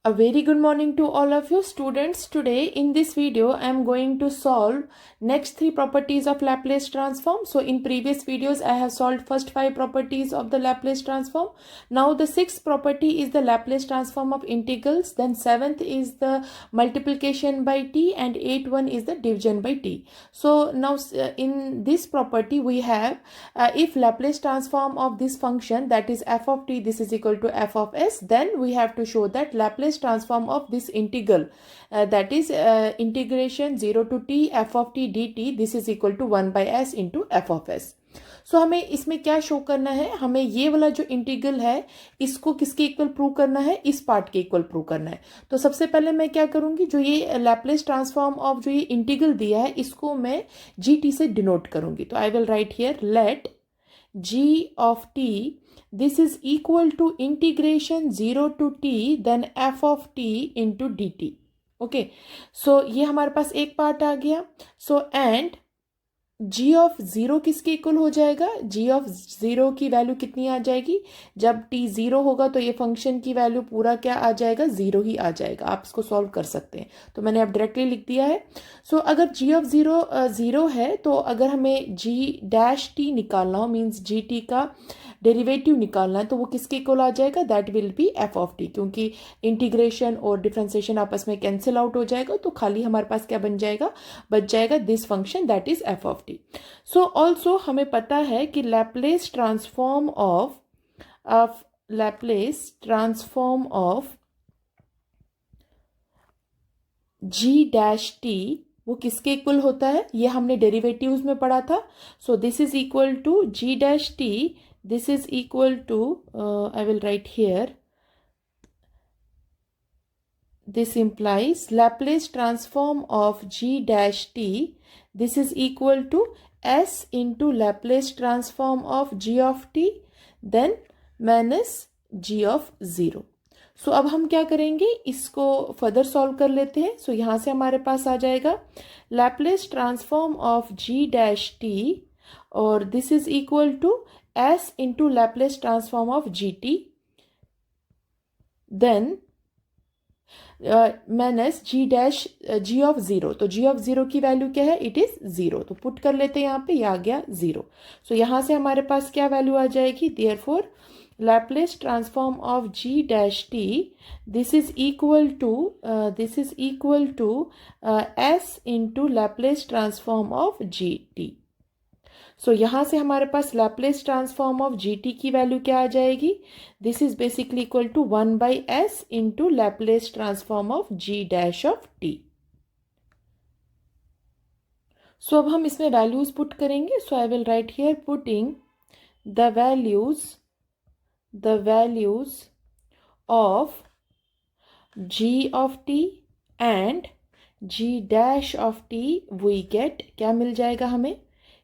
A very good morning to all of you students. Today in this video I am going to solve next 3 properties of Laplace transform. So in previous videos I have solved first 5 properties of the Laplace transform. Now the 6th property is the Laplace transform of integrals. Then 7th is the multiplication by t and 8th one is the division by t. So now in this property we have if Laplace transform of this function, that is f of t, this is equal to f of s, then we have to show that Laplace transform of this integral, that is integration 0 to t f of t dt, this is equal to 1 by s into f of s. सो हमें इसमें क्या show करना है, हमें ये वाला जो integral है इसको किसके इक्वल प्रूव करना है, इस पार्ट के इक्वल प्रूव करना है. तो सबसे पहले मैं क्या करूंगी, जो ये लैप्लेस ट्रांसफॉर्म ऑफ जो ये इंटीग्रल दिया है इसको मैं जी टी से डिनोट करूंगी. तो I will write here let G of T this is equal to integration 0 to t then f of t into dt. Okay so ये हमारे पास एक पार्ट आ गया. सो एंड g ऑफ 0 किसके equal हो जाएगा, g ऑफ 0 की value कितनी आ जाएगी, जब t 0 होगा तो ये फंक्शन की वैल्यू पूरा क्या आ जाएगा, 0 ही आ जाएगा. आप इसको सॉल्व कर सकते हैं. तो मैंने अब डायरेक्टली लिख दिया है. सो अगर g ऑफ 0 0 है तो अगर हमें g डैश t निकालना हो, मीन्स जी टी का डेरिवेटिव निकालना है, तो वो किसके इक्वल आ जाएगा, that will be F of T. क्योंकि इंटीग्रेशन और डिफरेंशिएशन आपस में कैंसिल आउट हो जाएगा तो खाली हमारे पास क्या बन जाएगा, बच जाएगा this function that is F of T. So also हमें पता है कि Laplace transform of G dash T वो किसके इक्वल होता है, ये हमने डेरिवेटिव्स में पढ़ा था. So this is equal to G dash T, this is equal to I will write here, this implies Laplace transform of g dash t, this is equal to s into Laplace transform of g of t then minus g of 0. सो अब हम क्या करेंगे, इसको further solve कर लेते हैं. सो यहाँ से हमारे पास आ जाएगा Laplace transform of g dash t और this is equal to s into Laplace transform of gt then minus g of 0. तो g of 0 की वैल्यू क्या है, इट इज 0. तो पुट कर लेते हैं यहाँ पे, ये आ गया 0. सो यहाँ से हमारे पास क्या वैल्यू आ जाएगी, therefore Laplace transform of g dash t this is equal to s into Laplace transform of gt. So यहाँ से हमारे पास Laplace transform of G T की वैल्यू क्या आ जाएगी, this is basically equal to 1 by S into Laplace transform of G dash of T. So अब हम इसमें वैल्यूज पुट करेंगे. So I will write here putting the values of G of T and G dash of T we get, क्या मिल जाएगा हमें,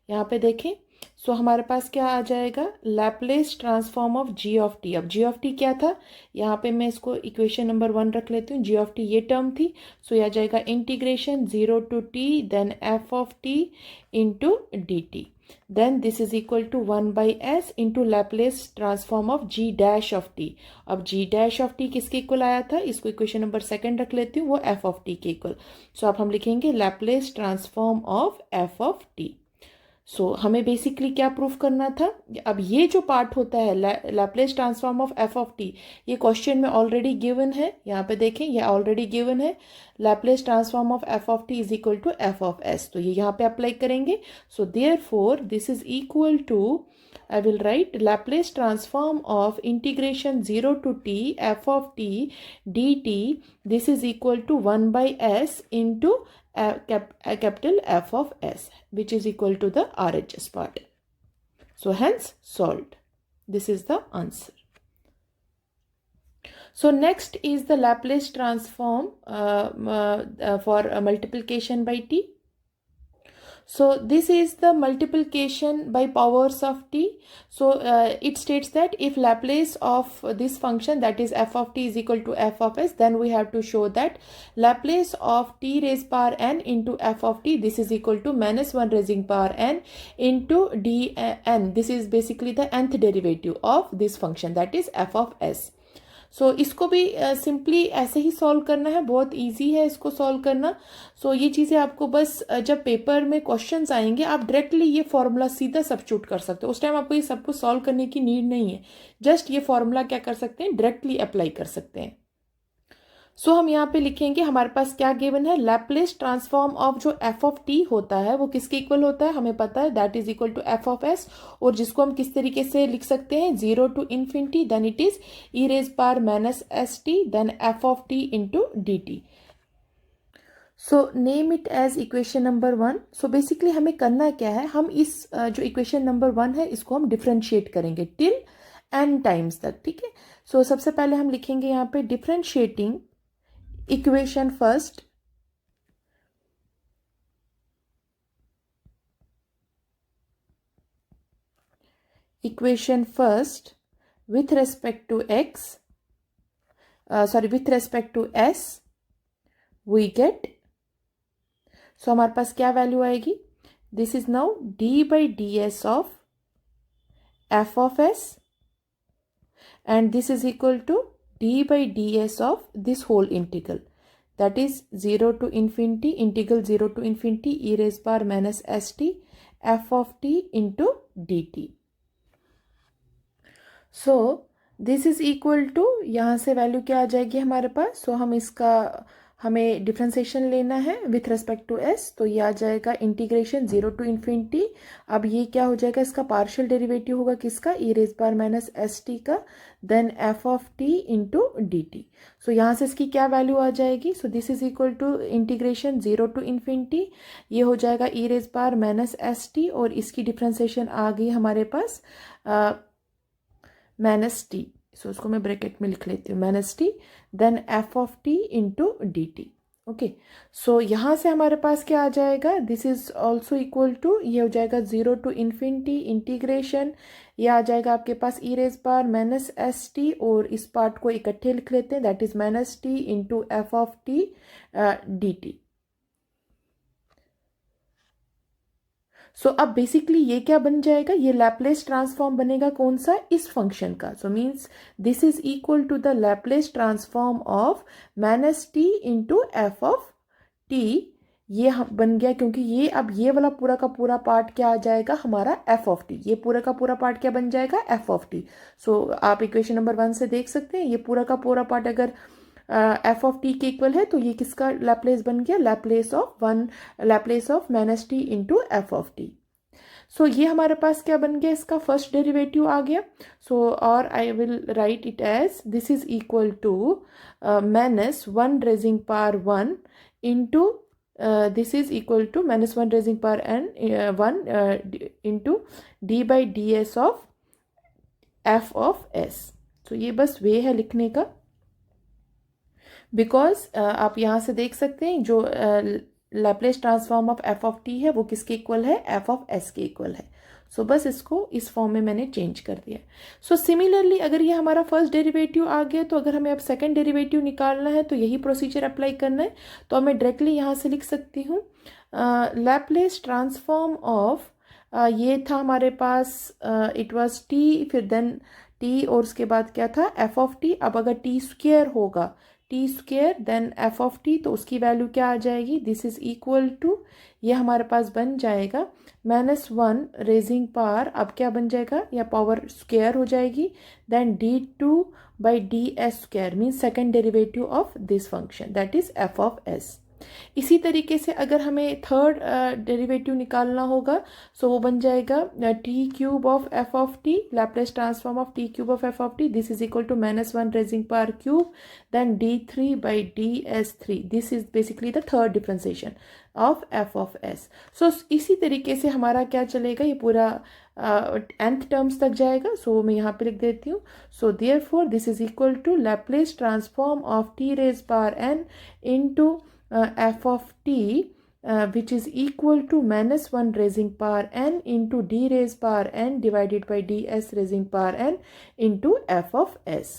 यहाँ पे देखें. सो हमारे पास क्या आ जाएगा, Laplace transform of G of T. अब जी ऑफ टी क्या था, यहाँ पे मैं इसको इक्वेशन नंबर 1 रख लेती हूँ. जी ऑफ टी ये टर्म थी. सो यह आ जाएगा integration 0 to T then F of T into D T then this is equal to 1 by S into Laplace transform of G dash of T. अब G dash of T किसके इक्वल आया था, इसको इक्वेशन नंबर 2 रख लेती हूँ, वो एफ ऑफ टी के इक्वल. सो अब हम लिखेंगे Laplace transform of F of T. So हमें बेसिकली क्या प्रूफ करना था, अब ये जो पार्ट होता है Laplace transform of F of T, ये क्वेश्चन में ऑलरेडी गिवन है. यहाँ पे देखें ये ऑलरेडी गिवन है, Laplace transform of F of T is equal to F of S. तो ये यहाँ पे अप्लाई करेंगे. So therefore this is equal to, I will write Laplace transform of integration 0 to t f of t dt, this is equal to 1 by s into capital F of s, which is equal to the RHS part. So hence solved. This is the answer. So next is the Laplace transform for multiplication by t. So this is the multiplication by powers of t. So it states that if Laplace of this function, that is f of t, is equal to f of s, then we have to show that Laplace of t raised power n into f of t, this is equal to minus 1 raising power n into dn. This is basically the nth derivative of this function, that is f of s. सो इसको भी simply ऐसे ही solve करना है, बहुत easy है इसको solve करना। सो ये चीज़ें आपको बस जब पेपर में क्वेश्चंस आएंगे आप डायरेक्टली ये फॉर्मूला सीधा सब्स्टिट्यूट कर सकते हो, उस टाइम आपको ये सब कुछ सॉल्व करने की नीड नहीं है, जस्ट ये फॉर्मूला क्या कर सकते हैं, डायरेक्टली अप्लाई कर सकते हैं। सो हम यहाँ पे लिखेंगे हमारे पास क्या गिवन है, लैप्लेस ट्रांसफॉर्म ऑफ जो एफ ऑफ टी होता है वो किसके इक्वल होता है, हमें पता है that is equal to F of S, और जिसको हम किस तरीके से लिख सकते हैं, 0 to infinity then it is E raise power minus S T then F of T into D T. So name it as equation number 1। So basically हमें करना क्या है, हम इस जो इक्वेशन नंबर 1 है इसको हम डिफ्रेंशिएट करेंगे टिल n टाइम्स तक, ठीक है। सो सबसे पहले हम लिखेंगे यहाँ पे differentiating equation first with respect to x, with respect to s we get, so हमारे पास क्या वैल्यू आएगी, this is now d by ds of f of s and this is equal to d by ds of this whole integral, that is 0 to infinity integral 0 to infinity e raised power minus st f of t into dt। So this is equal to, यहाँ से value क्या आ जाएगी हमारे पास, सो हम इसका हमें differentiation लेना है विथ रेस्पेक्ट टू एस, तो ये आ जाएगा इंटीग्रेशन 0 to infinity, अब ये क्या हो जाएगा, इसका पार्शियल डेरिवेटिव होगा किसका, E raise power minus S T का, then F of T into D T. So यहाँ से इसकी क्या वैल्यू आ जाएगी, so this is equal to integration 0 to infinity, ये हो जाएगा E raise power minus S T, और इसकी डिफ्रेंसिएशन आ गई हमारे पास माइनस टी, सो उसको मैं ब्रैकेट में लिख लेती हूँ minus T, then F of T into D T. Okay, so यहाँ से हमारे पास क्या आ जाएगा, this is also equal to, ये हो जाएगा 0 to infinity इंटीग्रेशन, ये आ जाएगा आपके पास E raise power minus S T, और इस पार्ट को इकट्ठे लिख लेते हैं, that is minus T into F of T D T. So अब बेसिकली ये क्या बन जाएगा, ये लैप्लेस ट्रांसफॉर्म बनेगा कौन सा, इस फंक्शन का, so means this is equal to the Laplace transform of minus T into F of T, ये बन गया, क्योंकि ये अब ये वाला पूरा का पूरा पार्ट क्या आ जाएगा हमारा एफ ऑफ टी, ये पूरा का पूरा पार्ट क्या बन जाएगा एफ ऑफ टी। सो आप इक्वेशन नंबर 1 से देख सकते हैं, ये पूरा का पूरा पार्ट अगर एफ ऑफ टी के इक्वल है तो ये किसका लैप्लेस बन गया, Laplace of minus T into F of T. So ये हमारे पास क्या बन गया, इसका फर्स्ट डेरिवेटिव आ गया, सो और I will write it as this is equal to minus 1 raising power 1 into this is equal to minus 1 raising power N 1 into D by D S of F of S. So ये बस वे है लिखने का, because आप यहाँ से देख सकते हैं जो Laplace transform of F of T है वो किसके इक्वल है, एफ ऑफ एस के इक्वल है। सो बस इसको इस फॉर्म में मैंने चेंज कर दिया। सो सिमिलरली अगर ये हमारा फर्स्ट डेरिवेटिव आ गया, तो अगर हमें अब सेकंड डेरिवेटिव निकालना है तो यही प्रोसीजर अप्लाई करना है, तो मैं डायरेक्टली यहाँ से लिख सकती हूँ लैप्लेस ट्रांसफॉर्म ऑफ, ये था हमारे पास इट वाज टी, फिर देन टी, और उसके बाद क्या था एफ ऑफ टी। अब अगर टी स्क्वेयर होगा, T square then F of T, तो उसकी वैल्यू क्या आ जाएगी, दिस इज इक्वल टू, ये हमारे पास बन जाएगा माइनस 1 रेजिंग पावर, अब क्या बन जाएगा, या पावर स्क्वेयर हो जाएगी, then D two by D S square means second derivative of this function that is F of S. इसी तरीके से अगर हमें थर्ड डेरिवेटिव निकालना होगा, सो वो बन जाएगा T cube of F of T, Laplace transform of T cube of F of T, this is equal to minus 1 raising power cube, then D three by D S three, this is basically the third differentiation of F of S. So इसी तरीके से हमारा क्या चलेगा, ये पूरा nth terms तक जाएगा। सो मैं यहाँ पे लिख देती हूँ, so therefore this is equal to Laplace transform of T raise power N into f of t which is equal to minus 1 raising power n into d raised power n divided by ds raising power n into f of s.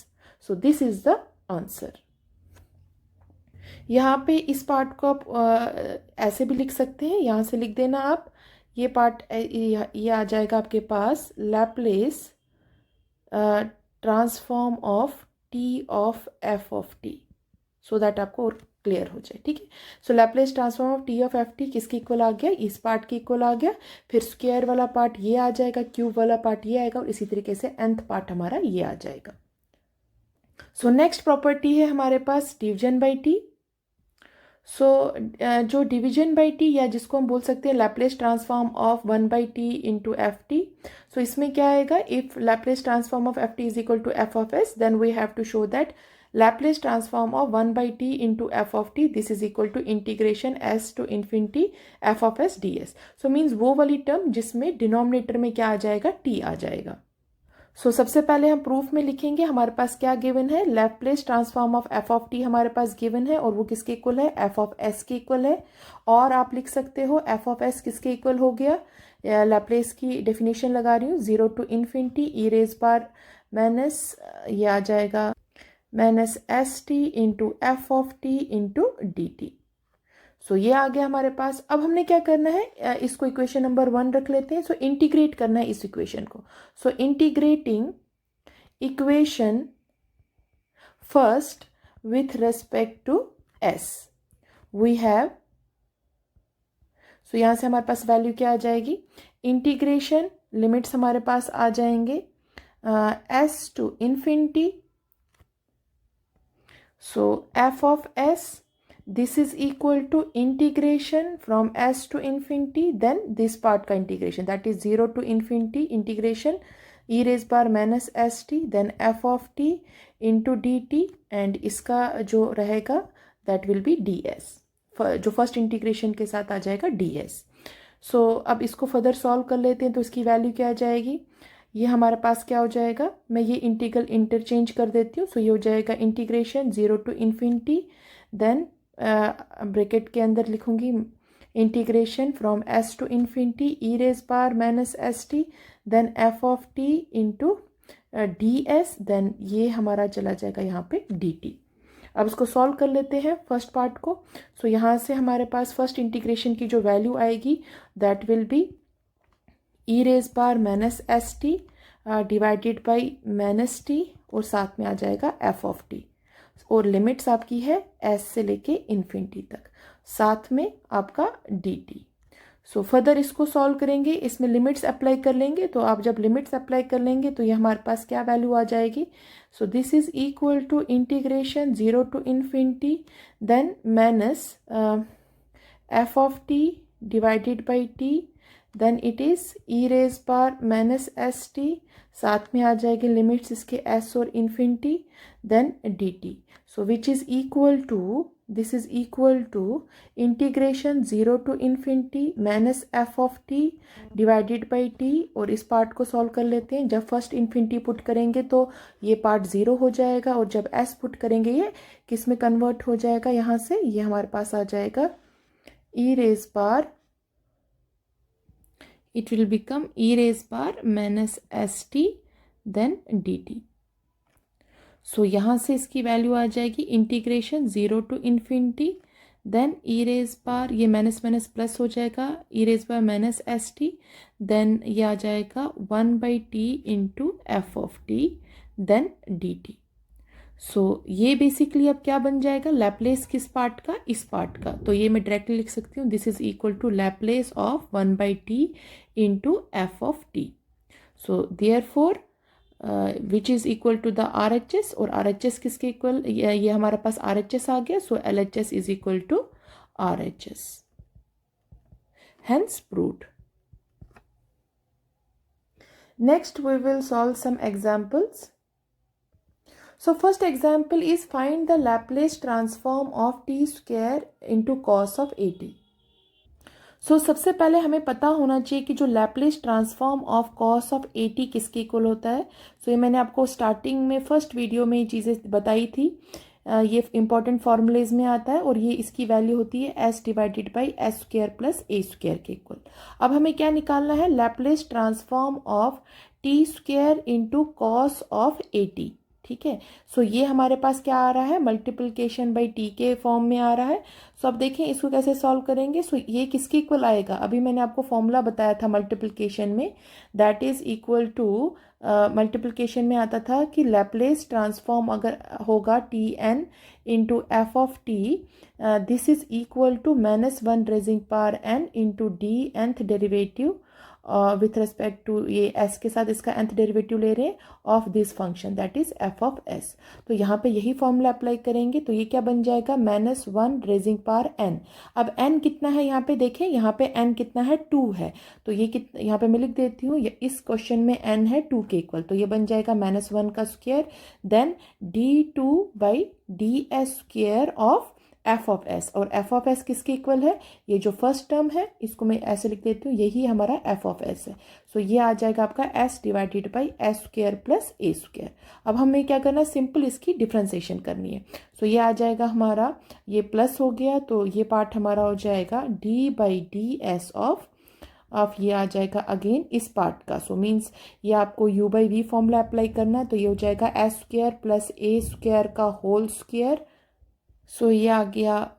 So this is the answer. यहाँ पे इस part को आप ऐसे भी लिख सकते हैं, यहाँ से लिख देना आप, ये पार्ट ये आ जाएगा आपके पास Laplace transform of T of F of T, so that आपको और क्लियर हो जाए, ठीक है। So Laplace transform of T of F T किसके इक्वल आ गया, इस पार्ट के इक्वल आ गया, फिर स्क्वायर वाला पार्ट ये आ जाएगा, क्यूब वाला पार्ट ये आएगा, और इसी तरीके से nth पार्ट हमारा ये आ जाएगा। सो नेक्स्ट प्रॉपर्टी है हमारे पास डिवीजन बाई टी। सो जो डिवीजन बाई टी या जिसको हम बोल सकते हैं Laplace transform of 1/t into F T, so इसमें क्या आएगा, if Laplace transform of F T is equal to F of S, then we have to show that Laplace transform of 1/t into f of t, this is equal to integration s to infinity f of s ds. So means वो वाली term जिसमें denominator में क्या आ जाएगा, t आ जाएगा। सो सबसे पहले हम प्रूफ में लिखेंगे, हमारे पास क्या गिवन है, Laplace transform of F of T हमारे पास गिवन है, और वो किसके इक्वल है, एफ ऑफ एस के इक्वल है। और आप लिख सकते हो एफ ऑफ एस किसके इक्वल हो गया, लैप्लेस की डेफिनेशन लगा रही हूँ, 0 to infinity e raised power minus ये आ जाएगा minus S t into F of T into D T. So ये आ गया हमारे पास। अब हमने क्या करना है, इसको इक्वेशन नंबर 1 रख लेते हैं। सो इंटीग्रेट करना है इस इक्वेशन को। So integrating equation first with respect to s we have, so यहाँ से हमारे पास वैल्यू क्या आ जाएगी, इंटीग्रेशन लिमिट्स हमारे पास आ जाएंगे S to infinity. So f of s, this is equal to integration from s to infinity, then this part का integration, that is 0 to infinity integration e raised power minus st, then f of t into dt, and इसका जो रहेगा that will be ds, जो first integration के साथ आ जाएगा ds। So अब इसको फर्दर सॉल्व कर लेते हैं, तो इसकी वैल्यू क्या आ जाएगी, ये हमारे पास क्या हो जाएगा, मैं ये इंटीग्रल इंटरचेंज कर देती हूँ। सो ये हो जाएगा integration 0 to infinity, then bracket के अंदर लिखूंगी integration from s to infinity e raised power minus st, then f of t into ds, then ये हमारा चला जाएगा यहाँ पे dt। अब इसको सॉल्व कर लेते हैं फर्स्ट पार्ट को। सो यहाँ से हमारे पास फर्स्ट इंटीग्रेशन की जो वैल्यू आएगी that will be e raised power minus S T divided by minus T, और साथ में आ जाएगा f ऑफ t, और लिमिट्स आपकी है s से लेके इन्फिनिटी तक, साथ में आपका dt। सो फर्दर इसको सॉल्व करेंगे, इसमें लिमिट्स अप्लाई कर लेंगे। तो आप जब लिमिट्स अप्लाई कर लेंगे तो ये हमारे पास क्या वैल्यू आ जाएगी, so this is equal to integration 0 to infinity, then minus f of t divided by t, then it is e raised power minus S t, साथ में आ जाएगी लिमिट्स इसके s और infinity, then dt। So which is equal to, this is equal to integration 0 to infinity minus f of t divided by t, और इस part को solve कर लेते हैं। जब फर्स्ट इन्फिनिटी पुट करेंगे तो ये पार्ट 0 हो जाएगा, और जब s पुट करेंगे ये किस में कन्वर्ट हो जाएगा, यहाँ से ये हमारे पास आ जाएगा e raised power, it will become e raised power minus st then dt। सो यहाँ से इसकी वैल्यू आ जाएगी integration 0 to infinity, then e raised power, ये माइनस माइनस प्लस हो जाएगा, e raised power माइनस st, देन ये आ जाएगा 1/t into F of t, then dt। So ये बेसिकली अब क्या बन जाएगा, लैप्लेस किस पार्ट का, इस पार्ट का। तो ये मैं डायरेक्टली लिख सकती हूँ, this is equal to Laplace of 1/t into F of T. So therefore which is equal to the R H S, और आर एच एस किसके इक्वल, ये हमारे पास आर एच एस आ गया। So L H S is equal to R H S, hence proved. Next we will solve some examples. So first example is find the Laplace transform of t square into cos of at. So सबसे पहले हमें पता होना चाहिए कि जो Laplace transform of cos of at किसके equal होता है। So ये मैंने आपको स्टार्टिंग में फर्स्ट वीडियो में ये चीज़ें बताई थी, ये इंपॉर्टेंट फॉर्मूलेज में आता है, और ये इसकी वैल्यू होती है s divided by s square plus a square के इक्वल। अब हमें क्या निकालना है, Laplace transform of T square into cos of eighty, ठीक है। सो ये हमारे पास क्या आ रहा है, मल्टीप्लिकेशन बाई टी के फॉर्म में आ रहा है। सो अब देखें इसको कैसे सॉल्व करेंगे। सो ये किसके इक्वल आएगा, अभी मैंने आपको फॉर्मूला बताया था मल्टीप्लिकेशन में, that is equal to, multiplication में आता था कि लैप्लेस ट्रांसफॉर्म अगर होगा t n into F of T, this is equal to -1 raising power N into d nth derivative with respect to ये s के साथ इसका nth डेरिवेटिव ले रहे हैं of this function that is f of s। तो यहाँ पे यही फॉर्मूला अप्लाई करेंगे तो ये क्या बन जाएगा, -1 रेजिंग पावर n। अब n कितना है यहाँ पे देखें, यहाँ पे n कितना है 2 है, तो ये कितना यहाँ पे मैं लिख देती हूँ, इस क्वेश्चन में n है 2 के इक्वल, तो ये बन जाएगा -1 का square then d2/ds² of F of S. और एफ ऑफ एस किसके इक्वल है, ये जो फर्स्ट टर्म है इसको मैं ऐसे लिख देती हूँ, यही हमारा एफ ऑफ एस है। सो ये आ जाएगा आपका S divided by s square plus a square. अब हमें क्या करना है, सिंपल इसकी डिफ्रेंसिएशन करनी है। सो ये आ जाएगा हमारा, ये प्लस हो गया तो ये पार्ट हमारा हो जाएगा d/ds ऑफ ये आ जाएगा अगेन इस पार्ट का। सो मीन्स ये आपको u/v फॉर्मूला अप्लाई करना है, तो ये हो जाएगा s square plus a square का होल स्क्वायर। सो ये आ गया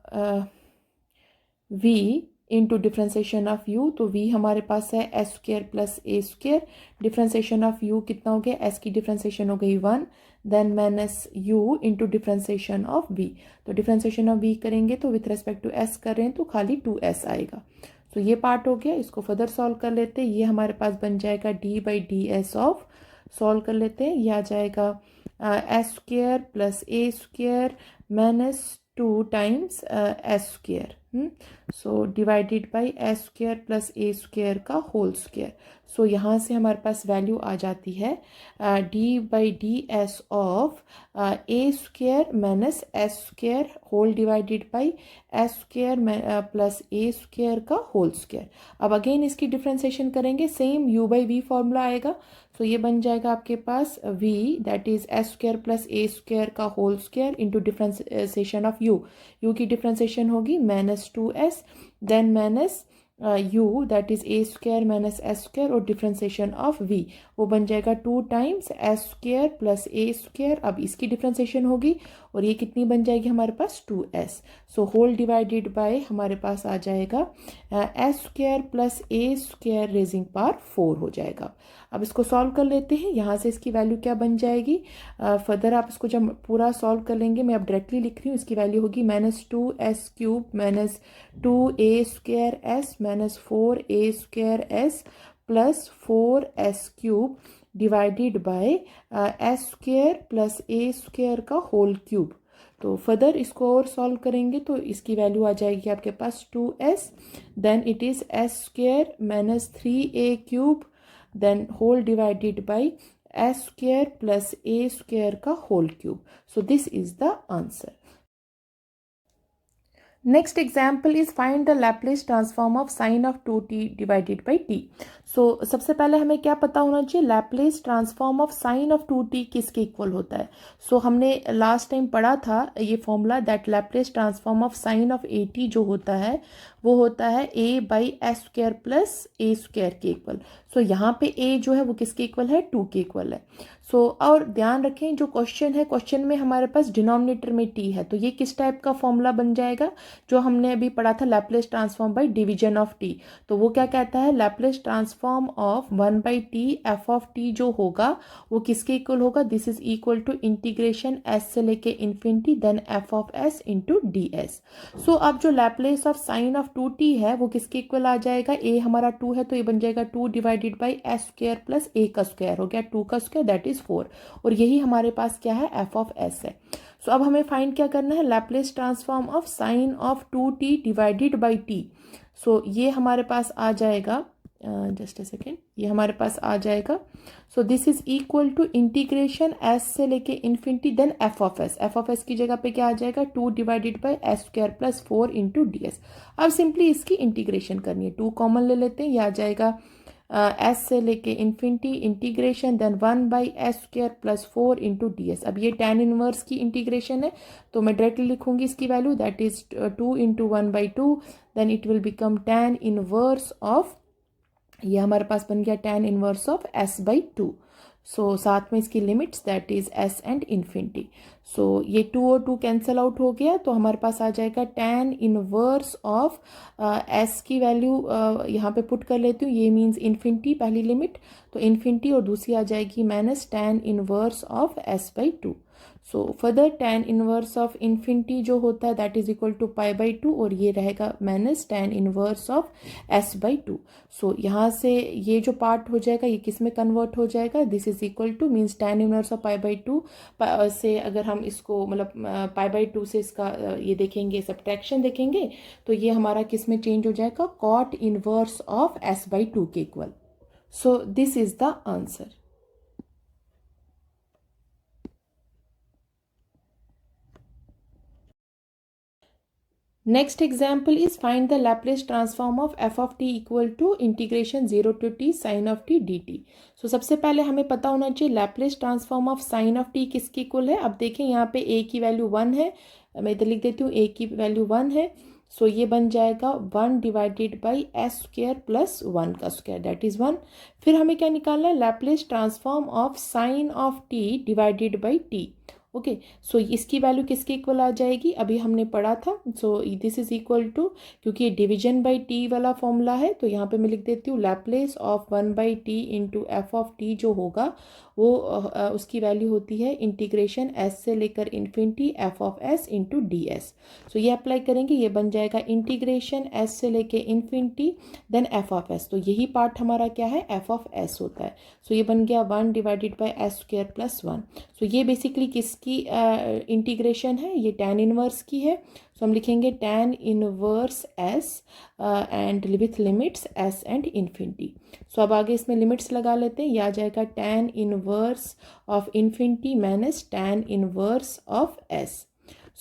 v into differentiation of u, तो v हमारे पास है S square plus a square, differentiation of u कितना हो गया, s की डिफ्रेंसिएशन हो गई 1, then minus u into differentiation of v। तो डिफ्रेंसिएशन ऑफ v करेंगे तो विथ रेस्पेक्ट टू s कर रहे हैं तो खाली 2s आएगा। तो ये पार्ट हो गया, इसको फर्दर सॉल्व कर लेते हैं। ये हमारे पास बन जाएगा d/ds ऑफ, सॉल्व कर लेते हैं, ये आ जाएगा s square plus a square minus 2 times s square, so divided by s square plus a square का होल स्क्वायर। सो यहाँ से हमारे पास वैल्यू आ जाती है d/ds of a square minus s square whole divided by s square plus a square का होल स्क्वायर। अब अगेन इसकी डिफ्रेंसिएशन करेंगे, सेम u/v फॉर्मूला आएगा। तो ये बन जाएगा आपके पास v that is s square plus a square का whole square into differentiation of u की डिफ्रेंसिएशन होगी -2s then minus u that is a square minus s square और डिफ्रेंसिएशन ऑफ v, वो बन जाएगा 2 times s square plus a square. अब इसकी differentiation होगी और ये कितनी बन जाएगी हमारे पास 2s। So whole divided by हमारे पास आ जाएगा s square plus a square raising power 4 हो जाएगा। अब इसको सॉल्व कर लेते हैं, यहाँ से इसकी वैल्यू क्या बन जाएगी, फर्दर आप इसको जब पूरा सॉल्व कर लेंगे, मैं अब डायरेक्टली लिख रही हूँ, इसकी वैल्यू होगी -2s³ minus 2a² minus 4a² plus 4s³ divided by S square plus a square का होल क्यूब। तो फर्दर इसको और सॉल्व करेंगे तो इसकी वैल्यू आ जाएगी आपके पास 2s then it is s square minus 3a³ then whole divided by s square plus a square का whole cube. So this is the answer. Next example is find the Laplace transform of sin of 2t divided by t. So सबसे पहले हमें क्या पता होना चाहिए, Laplace transform of sin of 2t किसके equal होता है। So हमने लास्ट टाइम पढ़ा था ये formula that Laplace transform of sin of at जो होता है वो होता है a/s² प्लस a स्क्वायर के इक्वल। सो यहाँ पे a जो है वो किसके इक्वल है, 2 के इक्वल है। सो और ध्यान रखें जो क्वेश्चन है, क्वेश्चन में हमारे पास डिनोमिनेटर में t है, तो ये किस टाइप का फॉर्मूला बन जाएगा, जो हमने अभी पढ़ा था Laplace transform by division of t। तो वो क्या कहता है, Laplace transform of 1/t f of t जो होगा वो किसके इक्वल होगा, this is equal to integration s से लेके infinity then f of s into ds। So अब जो Laplace of sine of 2t है वो किसके इक्वल आ जाएगा, a हमारा 2 है तो ये बन जाएगा 2 divided by s square plus a का स्क्वायर हो गया 2 का स्क्वायर दैट इज 4, और यही हमारे पास क्या है, f ऑफ s है। सो अब हमें फाइंड क्या करना है, Laplace transform of sine of 2t divided by t। सो ये हमारे पास आ जाएगा, जस्ट अ सेकेंड, ये हमारे पास आ जाएगा। So this is equal to integration s से लेके infinity then f of s की जगह पे क्या आ जाएगा, 2 divided by s square plus 4 into ds। अब सिंपली इसकी इंटीग्रेशन करनी है, 2 कॉमन ले लेते हैं, ये आ जाएगा s से लेके infinity integration then 1/s² plus 4 into ds। अब ये tan इनवर्स की इंटीग्रेशन है तो मैं डायरेक्टली लिखूंगी इसकी value that is 2 into 1/2 then it will become tan inverse of, ये हमारे पास बन गया tan इनवर्स ऑफ s/2। सो साथ में इसकी limits that is s and infinity. So ये 2 और 2 कैंसिल आउट हो गया, तो हमारे पास आ जाएगा tan इनवर्स ऑफ एस की वैल्यू यहाँ पे पुट कर लेती हूँ, ये मीन्स इन्फिनिटी पहली लिमिट, तो इन्फिनिटी, और दूसरी आ जाएगी minus tan inverse of s by 2। So further tan inverse of infinity जो होता है that is equal to pi by 2, और ये रहेगा minus tan inverse of s by 2। So यहाँ से ये जो पार्ट हो जाएगा ये किस में कन्वर्ट हो जाएगा, this is equal two means tan inverse of pi by 2 से अगर हम इसको मतलब पाई बाई 2 से इसका ये देखेंगे सब्ट्रैक्शन देखेंगे, तो ये हमारा किस में चेंज हो जाएगा, cot inverse of s by 2 के equal. So this is the answer. Next example is find the Laplace transform of f of t equal to integration 0 to t sin of t dt। So सबसे पहले हमें पता होना चाहिए Laplace transform of sin of t किसके equal है। अब देखें यहाँ पे a की वैल्यू 1 है, मैं इधर लिख देती हूँ a की वैल्यू 1 है, सो ये बन जाएगा 1 divided by s square plus 1 का स्क्वायर दैट इज 1। फिर हमें क्या निकालना है, Laplace transform of sin of t divided by t। Okay, so इसकी वैल्यू किसके इक्वल आ जाएगी, अभी हमने पढ़ा था, so this is equal to, क्योंकि ये डिवीजन बाई टी वाला फॉर्मूला है तो यहाँ पे मैं लिख देती हूँ Laplace of 1 by t into F of t जो होगा वो उसकी वैल्यू होती है इंटीग्रेशन एस से लेकर infinity f of s into d s. So ये अप्लाई करेंगे, ये बन जाएगा इंटीग्रेशन एस से लेकर infinity then F of S, तो यही पार्ट हमारा क्या है, एफ ऑफ एस होता है। सो ये बन गया 1 divided by s square plus 1। सो ये बेसिकली किसकी इंटीग्रेशन है, ये tan इनवर्स की है, सो हम लिखेंगे tan inverse s and with limits s and infinity. So अब आगे इसमें लिमिट्स लगा लेते हैं, ये आ जाएगा tan inverse of infinity minus tan inverse of s।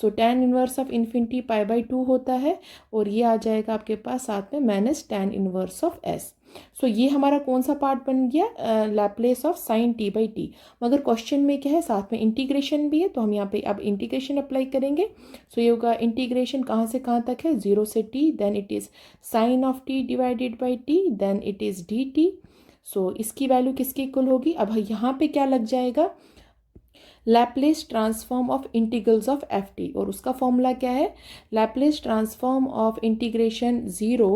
So tan inverse of infinity pi by 2 होता है, और ये आ जाएगा आपके पास साथ में minus tan inverse of s। सो ये हमारा कौन सा पार्ट बन गया, Laplace of sine T by T. मगर क्वेश्चन में क्या है, साथ में इंटीग्रेशन भी है, तो हम यहाँ पे अब इंटीग्रेशन अप्लाई करेंगे। सो ये होगा इंटीग्रेशन कहाँ से कहाँ तक है, 0 से t, then it is sine of t divided by t, then it is d T. So इसकी वैल्यू किसकी इक्वल होगी, अब यहाँ पे क्या लग जाएगा, Laplace transform of integrals of F t, और उसका फॉर्मूला क्या है, Laplace transform of integration 0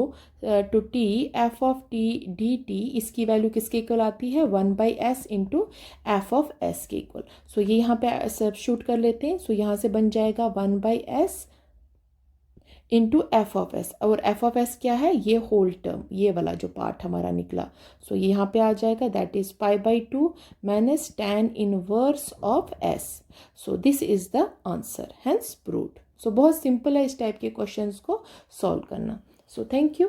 to t f of T D t, इसकी वैल्यू किसके इक्वल आती है, 1 by S into F of s के इक्वल। सो ये यहाँ पे सब्स्टिट्यूट कर लेते हैं, सो यहाँ से बन जाएगा 1 by S into F of S, और एफ ऑफ एस क्या है, ये होल टर्म, ये वाला जो पार्ट हमारा निकला, सो ये यहाँ पे आ जाएगा that is pi by 2 minus tan inverse of S. So this is the answer, hence proved. So बहुत सिंपल है इस टाइप के क्वेश्चंस को सॉल्व करना। So thank you.